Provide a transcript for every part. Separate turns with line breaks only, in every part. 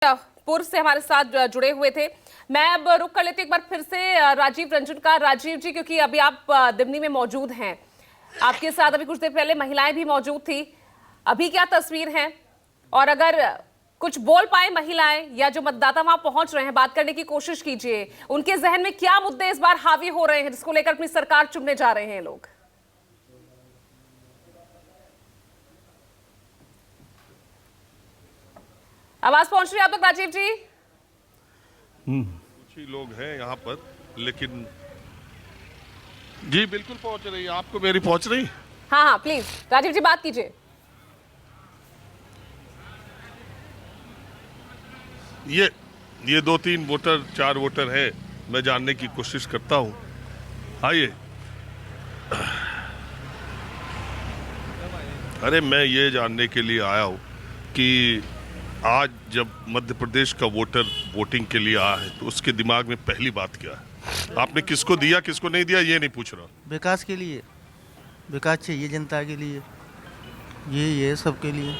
पूर्व से हमारे साथ जुड़े हुए थे। मैं अब रुक कर लेती एक बार फिर से राजीव रंजन का। राजीव जी, क्योंकि अभी आप दिमनी में मौजूद हैं, आपके साथ अभी कुछ देर पहले महिलाएं भी मौजूद थी, अभी क्या तस्वीर है? और अगर कुछ बोल पाए महिलाएं या जो मतदाता वहां पहुंच रहे हैं, बात करने की कोशिश कीजिए, उनके जहन में क्या मुद्दे इस बार हावी हो रहे हैं जिसको लेकर अपनी सरकार चुनने जा रहे हैं लोग? आवाज पहुंच रही है आप तक राजीव जी?
कुछ ही लोग हैं यहाँ पर, लेकिन जी बिल्कुल पहुंच रही है। आपको मेरी पहुंच रही?
हाँ हाँ, प्लीज राजीव जी बात कीजिए।
ये 2-3 वोटर, 4 वोटर है, मैं जानने की कोशिश करता हूँ। आइए। अरे मैं ये जानने के लिए आया हूँ कि आज जब मध्य प्रदेश का वोटर वोटिंग के लिए आया है तो उसके दिमाग में पहली बात क्या है? आपने किसको दिया, किसको नहीं दिया, ये नहीं पूछ रहा।
विकास के लिए, विकास चाहिए जनता के लिए, ये सबके लिए,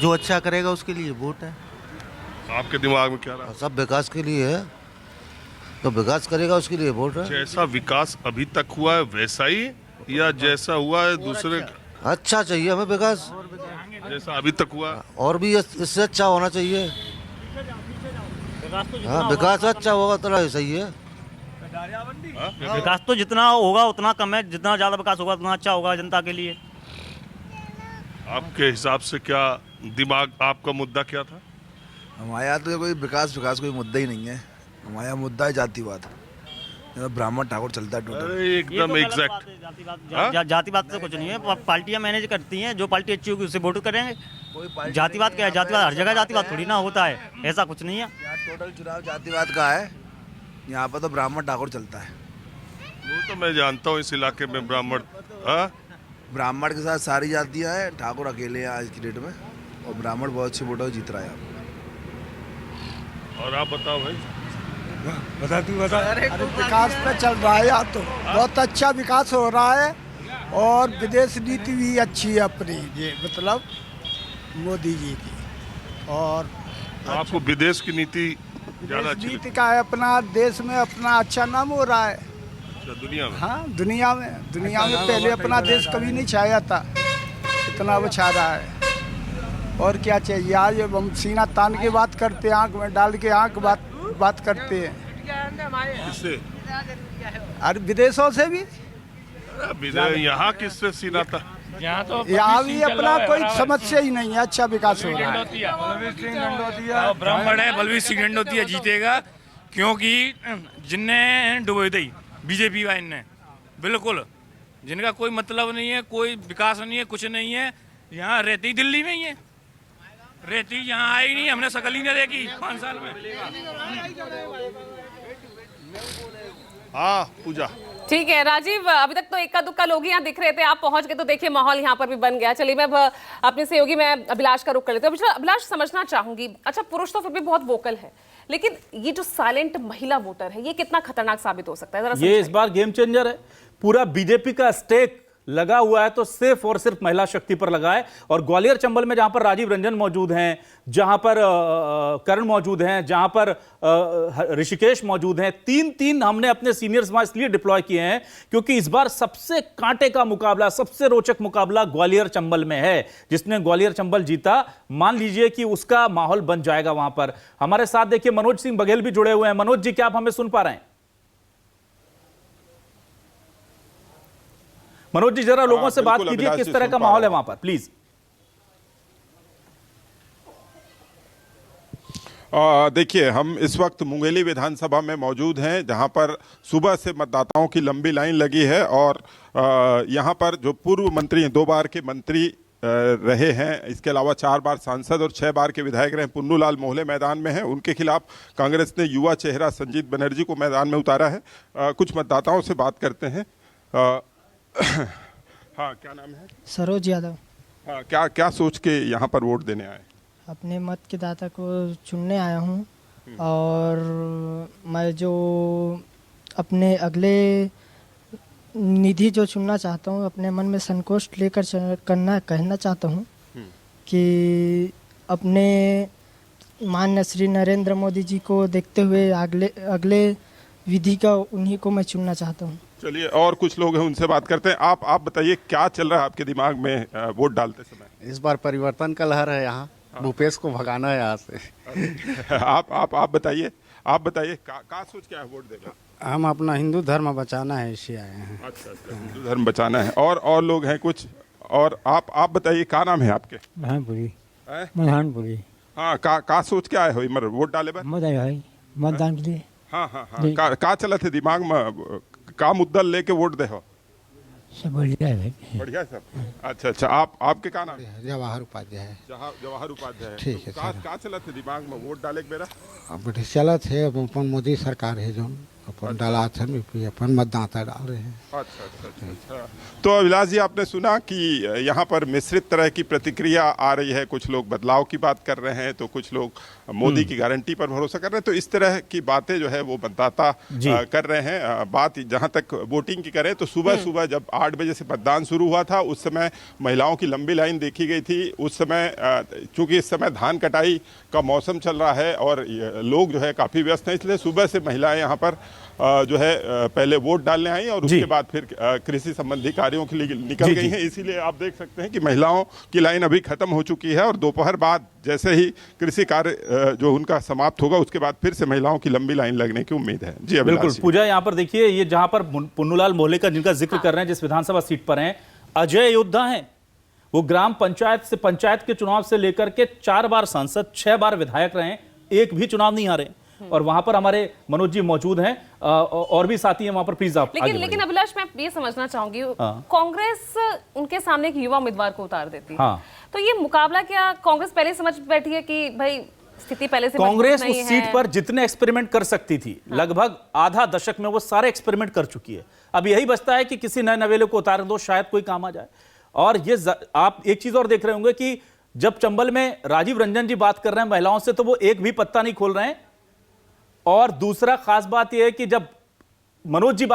जो अच्छा करेगा उसके लिए वोट है।
आपके दिमाग में क्या रहा?
सब विकास के लिए है, तो विकास करेगा उसके लिए वोट है।
जैसा विकास अभी तक हुआ है वैसा ही, या जैसा हुआ है दूसरे?
अच्छा चाहिए हमें विकास,
जैसा अभी तक हुआ है।
और भी इससे अच्छा होना चाहिए। हाँ, विकास अच्छा होगा तो सही है।
विकास तो जितना होगा उतना कम है, जितना ज्यादा विकास होगा उतना अच्छा होगा जनता के लिए।
आपके हिसाब से क्या दिमाग, आपका मुद्दा क्या था?
हमारे यहाँ तो कोई विकास कोई मुद्दा ही नहीं है। हमारे यहाँ मुद्दा है जातिवाद, ब्राह्मण ठाकुर चलता है टोटल।
अरे एकदम एग्जैक्ट।
जातिवाद से कुछ नहीं है, पार्टियां मैनेज करती हैं, जो पार्टी अच्छी होगी उससे वोट करेंगे। जातिवाद क्या है? जातिवाद हर जगह जातिवाद थोड़ी ना होता है, ऐसा कुछ नहीं है।
यहाँ टोटल चुनाव जातिवाद का है, यहाँ पर तो ब्राह्मण ठाकुर चलता है।
वो तो मैं जानता हूँ, इस इलाके में ब्राह्मण, हाँ,
ब्राह्मण के साथ सारी जातियाँ हैं, ठाकुर अकेले हैं आज की डेट में, और ब्राह्मण बहुत अच्छे वोटों जीत रहा है।
और आप बताओ भाई।
बता। अरे विकास पे चल रहा है, यहाँ तो बहुत अच्छा विकास हो रहा है, और विदेश नीति भी अच्छी है अपनी, ये मतलब मोदी जी की। और
आपको विदेश की नीति ज्यादा अच्छी
नीति का है, अपना देश में अपना अच्छा नाम हो रहा है।
लगती है? दुनिया में?
हाँ, दुनिया में पहले अपना देश कभी नहीं छाया था, इतना वो छा रहा है। और क्या चाहिए? आज हम सीना तान के बात करते हैं, आंख में डाल के बात करते हैं।
किससे?
अरे विदेशों से भी।
यहाँ किससे सीना था?
यहाँ भी अपना कोई समस्या ही नहीं है, अच्छा विकास हो रहा है।
ब्राह्मण है, बलवीर सिंह गंडोतिया जीतेगा, क्योंकि जिनने डुबोई दी बीजेपी वाले ने, बिल्कुल जिनका कोई मतलब नहीं है, कोई विकास नहीं है, कुछ नहीं है। यहाँ रहती दिल्ली में ही है, रहती यहाँ आई नहीं, हमने शकल ही नहीं देखी 5 साल में।
हाँ पूजा।
ठीक है राजीव, अभी तक तो इक्का दुक्का लोग ही यहाँ दिख रहे थे, आप पहुंच गए तो देखिए माहौल यहाँ पर भी बन गया। चलिए मैं अब अपने सहयोगी मैं अभिलाष का रुख कर लेती हूँ। अभिलाष, समझना चाहूंगी, अच्छा पुरुष तो फिर भी बहुत वोकल है, लेकिन ये जो साइलेंट महिला वोटर है, ये कितना खतरनाक साबित हो सकता है? जरा
ये इस बार गेम चेंजर है। पूरा बीजेपी का स्टेक लगा हुआ है तो सिर्फ और सिर्फ महिला शक्ति पर लगा है। और ग्वालियर चंबल में जहां पर राजीव रंजन मौजूद हैं, जहां पर करण मौजूद हैं, जहां पर ऋषिकेश मौजूद हैं, तीन हमने अपने सीनियर्स वहां इसलिए डिप्लॉय किए हैं क्योंकि इस बार सबसे कांटे का मुकाबला, सबसे रोचक मुकाबला ग्वालियर चंबल में है। जिसने ग्वालियर चंबल जीता, मान लीजिए कि उसका माहौल बन जाएगा वहां पर। हमारे साथ देखिए मनोज सिंह बघेल भी जुड़े हुए हैं। मनोज जी, क्या आप हमें सुन पा रहे हैं? मनोज जी, जरा लोगों से बात कीजिए, किस तरह का माहौल है वहां पर, प्लीज।
देखिए, हम इस वक्त मुंगेली विधानसभा में मौजूद हैं, जहां पर सुबह से मतदाताओं की लंबी लाइन लगी है। और यहां पर जो पूर्व मंत्री हैं, 2 बार के मंत्री रहे हैं, इसके अलावा 4 बार सांसद और 6 बार के विधायक रहे, पुन्नू लाल मोहले मैदान में हैं। उनके खिलाफ कांग्रेस ने युवा चेहरा संजीत बनर्जी को मैदान में उतारा है। कुछ मतदाताओं से बात करते हैं। हाँ, क्या नाम है?
सरोज यादव।
हाँ, क्या सोच के यहाँ पर वोट देने आए?
अपने मत के दाता को चुनने आया हूँ, और मैं जो अपने अगले निधि जो चुनना चाहता हूँ, अपने मन में संकोच लेकर कहना चाहता हूँ कि अपने माननीय श्री नरेंद्र मोदी जी को देखते हुए अगले विधि का उन्हीं को मैं चुनना चाहता हूँ।
चलिए, और कुछ लोग हैं, उनसे बात करते हैं। आप बताइए, क्या चल रहा है आपके दिमाग में वोट डालते समय?
इस बार परिवर्तन का लहर है यहाँ, भूपेश को भगाना है यहाँ से।
आप बताइए, का सोच क्या है वोट देगा?
हम अपना हिंदू धर्म बचाना है, इसे आए हैं।
अच्छा, हिंदू धर्म बचाना है। और लोग हैं कुछ? और आप बताइए, क्या नाम है आपके?
महानपुरी।
हाँ, का सोच क्या है मर वोट डाले बार?
भाई मतदान के लिए।
हाँ, का चला थे दिमाग में, का मुद्दा लेके वोट दे हो?
सब बढ़िया है,
बढ़िया सब। अच्छा, आपके का नाम?
जवाहर उपाध्याय।
जवाहर उपाध्याय।
ठीक है
तो का चला थे दिमाग में वोट डाले के बेरा?
अब चला थे, अपन मोदी सरकार है जो अपन डाला था, अपन मतदाता डाल रहे हैं।
अच्छा। तो अभिलाष जी, आपने सुना कि यहाँ पर मिश्रित तरह की प्रतिक्रिया आ रही है। कुछ लोग बदलाव की बात कर रहे हैं, तो कुछ लोग मोदी की गारंटी पर भरोसा कर रहे हैं। तो इस तरह की बातें जो है वो मतदाता कर रहे हैं। बात जहाँ तक वोटिंग की करें तो सुबह जब 8 बजे से मतदान शुरू हुआ था, उस समय महिलाओं की लंबी लाइन देखी गई थी। उस समय चूंकि इस समय धान कटाई का मौसम चल रहा है और लोग जो है काफ़ी व्यस्त हैं, इसलिए सुबह से महिलाएं यहाँ पर जो है पहले वोट डालने आई और उसके बाद फिर कृषि संबंधी कार्यों के लिए निकल गई हैं। इसीलिए आप देख सकते हैं कि महिलाओं की लाइन अभी खत्म हो चुकी है और दोपहर बाद जैसे ही कृषि कार्य जो उनका समाप्त होगा, उसके बाद फिर से महिलाओं की लंबी लाइन लगने की उम्मीद है। जी
बिल्कुल पूजा, यहाँ पर देखिए, ये जहां पर पुन्नूलाल मोहल्ले का जिनका जिक्र कर रहे हैं, जिस विधानसभा सीट पर हैं, अजय योद्धा हैं। वो ग्राम पंचायत से पंचायत के चुनाव से लेकर के 4 बार सांसद, 6 बार विधायक रहे, एक भी चुनाव नहीं हारे। और वहां पर हमारे मनोज जी मौजूद हैं और भी साथी हैं वहां पर। प्लीज आप
लेकिन अभिलाष, मैं ये समझना चाहूंगी, कांग्रेस उनके सामने एक युवा उम्मीदवार को उतार देती है। तो ये मुकाबला क्या कांग्रेस पहले समझ बैठी है कि भाई स्थिति पहले से
कांग्रेस उस सीट पर जितने एक्सपेरिमेंट कर सकती थी, लगभग आधा दशक में वो सारे एक्सपेरिमेंट कर चुकी है। अब यही बचता है कि किसी नए नवेले को उतार दो, शायद कोई काम आ जाए। और ये आप एक चीज और देख रहे होंगे कि जब चंबल में राजीव रंजन जी बात कर रहे हैं महिलाओं से, तो वो एक भी पत्ता नहीं खोल रहे हैं। और दूसरा खास बात यह है कि जब मनोज जी बात